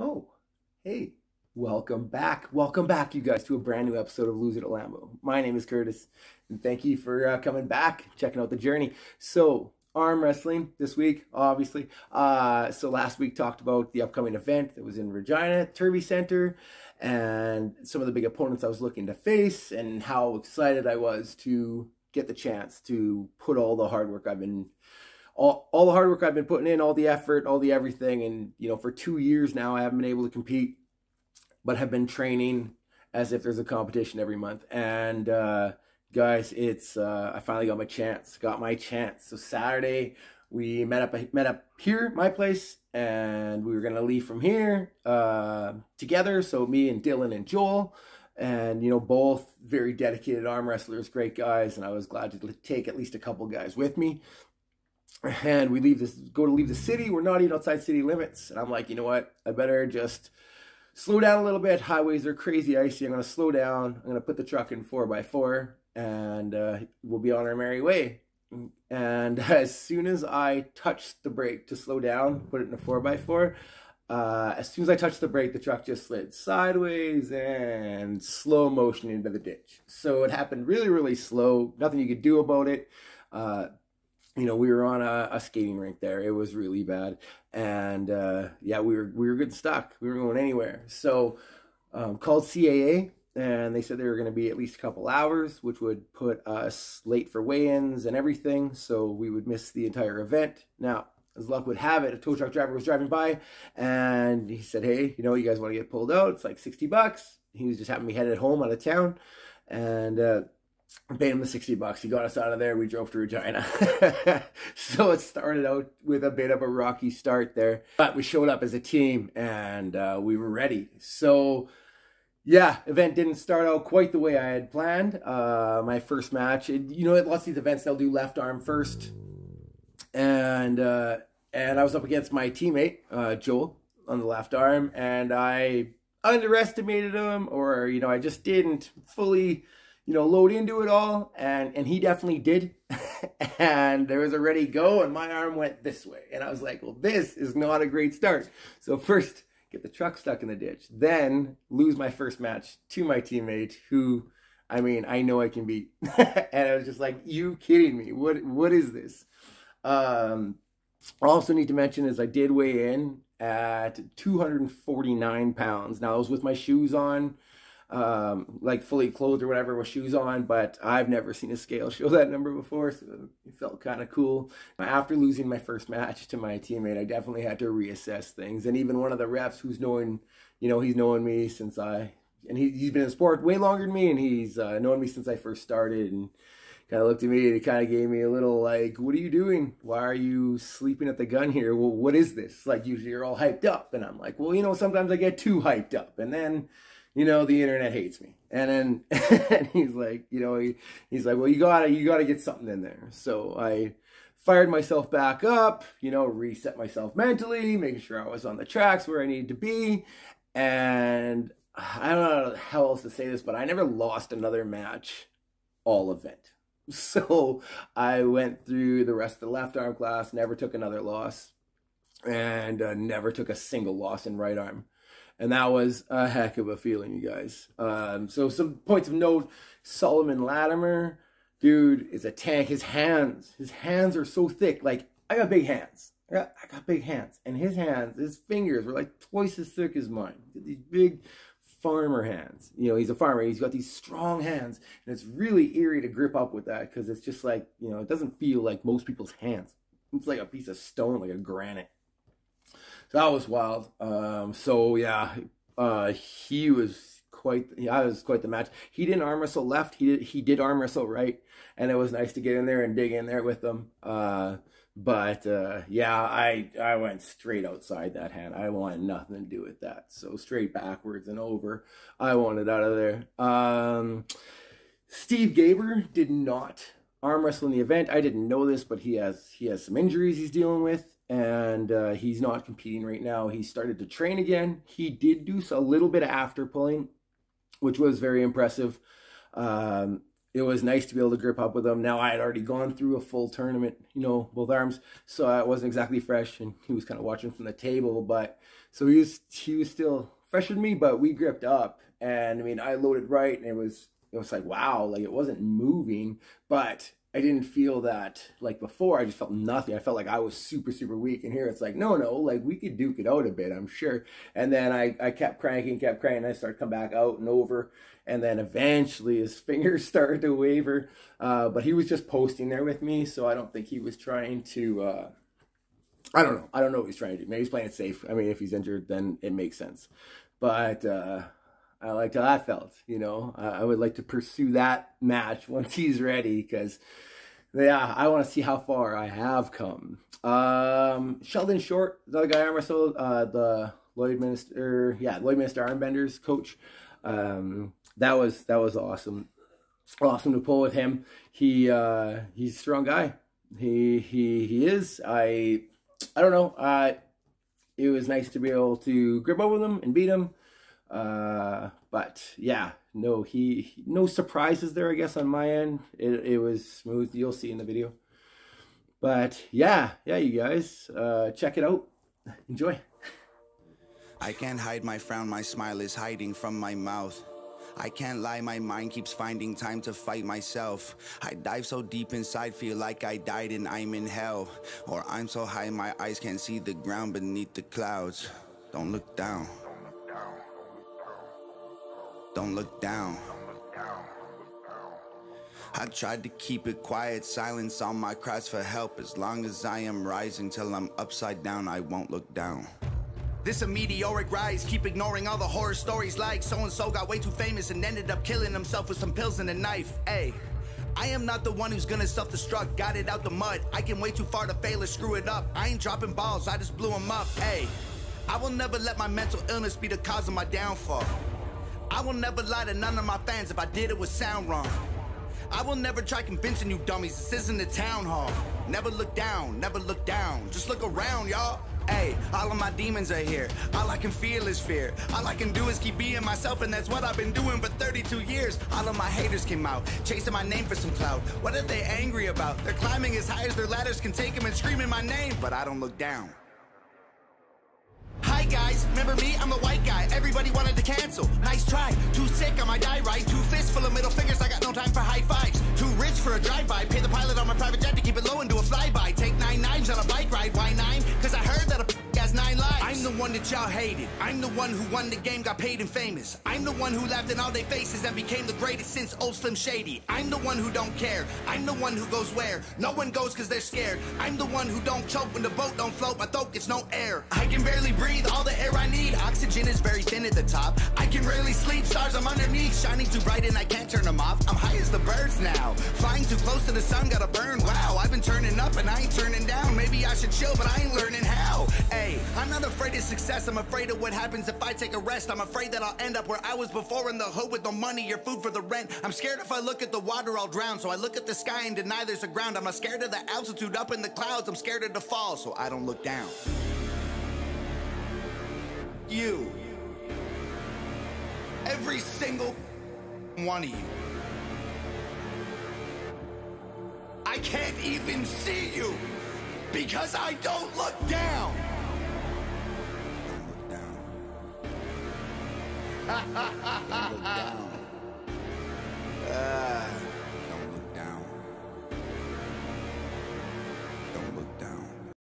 Oh, hey, welcome back. Welcome back, you guys, to a brand new episode of Lose It at Lambo. My name is Curtis, and thank you for coming back, checking out the journey. So, arm wrestling this week, obviously. So last week talked about the upcoming event that was in Regina, Turvey Center, and some of the big opponents I was looking to face, and how excited I was to get the chance to put all the hard work I've been all the hard work I've been putting in, all the effort, all the everything. And, for 2 years now, I haven't been able to compete, but have been training as if there's a competition every month. And, guys, I finally got my chance. So Saturday, we met up here, my place, and we were going to leave from here, together. So me and Dylan and Joel, and, both very dedicated arm wrestlers, great guys. And I was glad to take at least a couple guys with me. And we leave the city. We're not even outside city limits. And I'm like, you know what? I better just slow down a little bit. Highways are crazy icy. I'm going to slow down. I'm going to put the truck in 4x4, and we'll be on our merry way. And as soon as I touched the brake to slow down, put it in a 4x4, as soon as I touched the brake, the truck just slid sideways and slow motion into the ditch. So it happened really, really slow. Nothing you could do about it. We were on a skating rink there. It was really bad. And, yeah, we were good stuck. We weren't going anywhere. So, called CAA, and they said they were going to be at least a couple hours, which would put us late for weigh-ins and everything. So we would miss the entire event. Now, as luck would have it, a tow truck driver was driving by, and he said, hey, you guys want to get pulled out? It's like $60. He was just having me headed home out of town. And, I paid him the $60. He got us out of there. We drove to Regina. So it started out with a bit of a rocky start there. But we showed up as a team, and we were ready. So, yeah, event didn't start out quite the way I had planned. My first match, at lots of these events, they'll do left arm first. And I was up against my teammate, Joel, on the left arm. And I underestimated him, or, I just didn't fully load into it all, and he definitely did. And there was a ready go, and my arm went this way. And I was like, well, this is not a great start. So first, get the truck stuck in the ditch. Then lose my first match to my teammate, who, I know I can beat. And I was just like, you kidding me? What is this? I also need to mention is I did weigh in at 249 pounds. Now, I was with my shoes on, like fully clothed or whatever with shoes on, but I've never seen a scale show that number before, so it felt kind of cool. After losing my first match to my teammate, I definitely had to reassess things. And even one of the refs who's known, he's known me since he's been in sport way longer than me, and he's known me since I first started, and kind of looked at me and he kind of gave me a little like, what are you doing? Why are you sleeping at the gun here? Well, what is this? Like, usually you're all hyped up. And I'm like, well, sometimes I get too hyped up, and then the internet hates me. And then and he's like, he's like, well, you gotta get something in there. So I fired myself back up, reset myself mentally, making sure I was on the tracks where I needed to be. And I don't know how else to say this, but I never lost another match all event. So I went through the rest of the left arm class, never took another loss, and never took a single loss in right arm. And that was a heck of a feeling, you guys. So some points of note: Solomon Latimer, dude, is a tank. His hands are so thick. Like, I got big hands. I got big hands. And his fingers were like twice as thick as mine. These big farmer hands. He's a farmer. He's got these strong hands. And it's really eerie to grip up with that, because it's just like, it doesn't feel like most people's hands. It's like a piece of stone, like a granite. So that was wild. So yeah, he was quite the match. He didn't arm wrestle left. He did arm wrestle right, and it was nice to get in there and dig in there with him. But yeah, I went straight outside that hand. I wanted nothing to do with that. So straight backwards and over. I wanted out of there. Steve Gaber did not arm wrestle in the event. I didn't know this, but he has some injuries he's dealing with. And he's not competing right now. He started to train again. He did do a little bit of after pulling, which was very impressive. it was nice to be able to grip up with him. Now I had already gone through a full tournament, you know, both arms, so I wasn't exactly fresh, and he was kind of watching from the table. But so he was still fresh with me, but we gripped up, and I mean I loaded right, and it was like wow, like it wasn't moving, but I didn't feel that like before. I just felt nothing. I felt like I was super, super weak. And here it's like, no, like we could duke it out a bit, I'm sure. And then I kept cranking. I started to come back out and over. And then eventually his fingers started to waver. But he was just posting there with me. So I don't think he was trying to, I don't know. I don't know what he's trying to do. Maybe he's playing it safe. I mean, if he's injured, then it makes sense. But I liked how that felt, you know. I would like to pursue that match once he's ready, because, yeah, I want to see how far I have come. Sheldon Short, another guy arm wrestled, the Lloydminster Armbenders coach. That was awesome. Awesome to pull with him. He's a strong guy. He is. I don't know. It was nice to be able to grip up with him and beat him. But yeah, no surprises there, I guess, on my end. It was smooth. You'll see in the video. But yeah, you guys, check it out. Enjoy. I can't hide my frown, my smile is hiding from my mouth. I can't lie, my mind keeps finding time to fight myself. I dive so deep inside, feel like I died and I'm in hell. Or I'm so high, my eyes can't see the ground beneath the clouds. Don't look down. Don't look down. I tried to keep it quiet, silence on my cries for help. As long as I am rising till I'm upside down, I won't look down. This a meteoric rise, keep ignoring all the horror stories like so-and-so got way too famous and ended up killing himself with some pills and a knife. Ay, I am not the one who's gonna self-destruct, got it out the mud. I can way too far to fail or screw it up. I ain't dropping balls, I just blew them up. Ay, I will never let my mental illness be the cause of my downfall. I will never lie to none of my fans. If I did, it would sound wrong. I will never try convincing you dummies this isn't a town hall. Never look down, just look around, y'all. Hey, all of my demons are here. All I can feel is fear. All I can do is keep being myself, and that's what I've been doing for 32 years. All of my haters came out, chasing my name for some clout. What are they angry about? They're climbing as high as their ladders can take them and screaming my name, but I don't look down. Hi guys, remember me? I'm the white guy. Everybody wanted to cancel. Nice try. Too sick on my die right. 2 fists full of middle fingers. I got no time for high fives. Too rich for a drive-by. Pay the pilot on my private jet to keep it low and do a flyby. Take 9 knives on a bike ride. Why 9? Cause I heard that a has 9 lives. I'm the one that y'all hated. I'm the one who won the game, got paid and famous. I'm the one who laughed in all their faces and became the greatest since old Slim Shady. I'm the one who don't care. I'm the one who goes where no one goes cause they're scared. I'm the one who don't choke when the boat don't float. My throat gets no air. I can barely breathe. All the air I need. Oxygen is very thin at the top. I can rarely sleep. Stars I'm underneath. Shining too bright and I can't turn them off. I'm high as the birds now. Flying too close to the sun, gotta burn. Wow, I've been turning up and I ain't turning down. Maybe I should chill, but I ain't learning how. Hey, I'm not afraid of success. I'm afraid of what happens if I take a rest. I'm afraid that I'll end up where I was before in the hood with no money or food for the rent. I'm scared if I look at the water, I'll drown. So I look at the sky and deny there's a ground. I'm not scared of the altitude up in the clouds. I'm scared of the fall, so I don't look down. You. Every single one of you. I can't even see you because I don't look down. Don't look down. Don't look down.